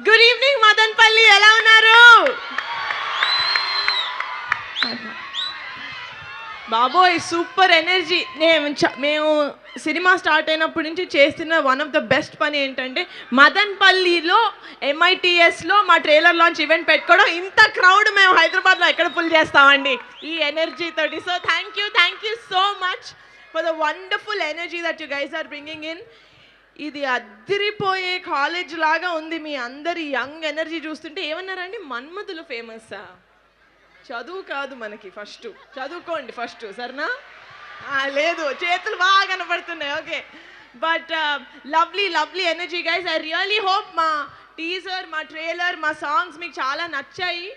Good evening Madanpalli, ఎలా ఉన్నారు బాబోయ్? Super energy. మేము సినిమా స్టార్ట్ అయినప్పటి నుంచి చేస్తున్న వన్ ఆఫ్ ద బెస్ట్ పని ఏంటంటే MadanPalliలో MITSలో మా ట్రైలర్ లాంచ్ ఈవెంట్ పెట్టుకోవడం. ఇంత క్రౌడ్ మేము హైదరాబాద్లో ఎక్కడ ఫుల్ చేస్తామండి ఈ ఎనర్జీ తోటి. So thank you so much for the wonderful energy that you guys are bringing in. ఇది అద్దరిపోయే కాలేజ్ లాగా ఉంది. మీ అందరి యంగ్ ఎనర్జీ చూస్తుంటే ఏమన్నారండి, మన్మధులు ఫేమస్సా? చదువు కాదు మనకి, ఫస్ట్ చదువుకోండి ఫస్ట్, సరేనా? లేదు, చేతులు బాగా కనపడుతున్నాయి. Okay, but lovely energy guys. I really hope మా టీజర్, మా ట్రైలర్, మా సాంగ్స్ మీకు చాలా నచ్చాయి.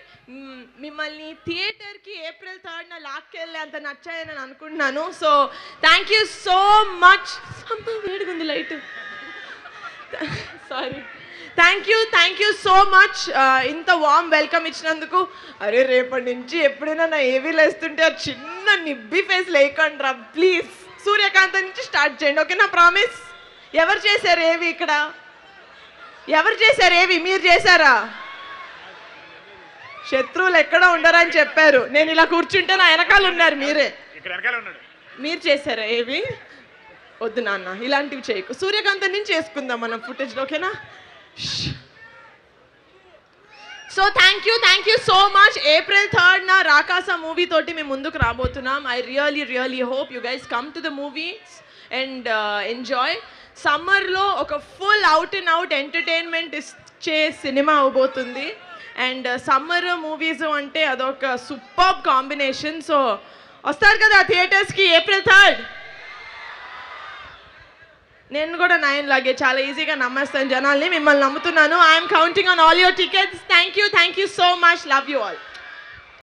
మిమ్మల్ని థియేటర్కి April 3rd లాక్కెళ్ళి అంత నచ్చాయని నేను అనుకుంటున్నాను. So thank you so much. అమ్మ వేడిగుంది light, sorry. Thank you so much ఇంత వామ్ వెల్కమ్ ఇచ్చినందుకు. అరే రేపటి నుంచి ఎప్పుడైనా నా ఏవీలు వేస్తుంటే ఆ చిన్న నిబ్బి ఫేస్ లేకండి రా ప్లీజ్. సూర్యకాంత్ నుంచి స్టార్ట్ చేయండి, ఓకేనా? ప్రామిస్. ఎవరు చేశారు ఏవి ఇక్కడ? ఎవరు చేశారు ఏవి? మీరు చేశారా? శత్రువులు ఎక్కడ ఉండరని చెప్పారు. నేను ఇలా కూర్చుంటే నా వెనకాల ఉన్నారు మీరే. మీరు చేశారా ఏవి? వద్దు నాన్న, ఇలాంటివి చేయకు. సూర్యకాంత్ నుంచి చేసుకుందాం మనం ఫుటేజ్లో, ఓకేనా? So thank you so much. April 3rd Rakasa movie తోటి మేము ముందుకు రాబోతున్నాం. I really hope you guys come to the movies and enjoy. సమ్మర్లో ఒక full out and out entertainment ఇచ్చే సినిమా అవబోతుంది. అండ్ సమ్మర్ మూవీస్ అంటే అదొక సూపర్ కాంబినేషన్. సో వస్తారు కదా థియేటర్స్కి April 3rd? నేను కూడా 9 లాగే చాలా ఈజీగా నమ్మేస్తాను జనాల్ని. మిమ్మల్ని నమ్ముతున్నాను. I'm counting on all your tickets. Thank you so much. Love you all.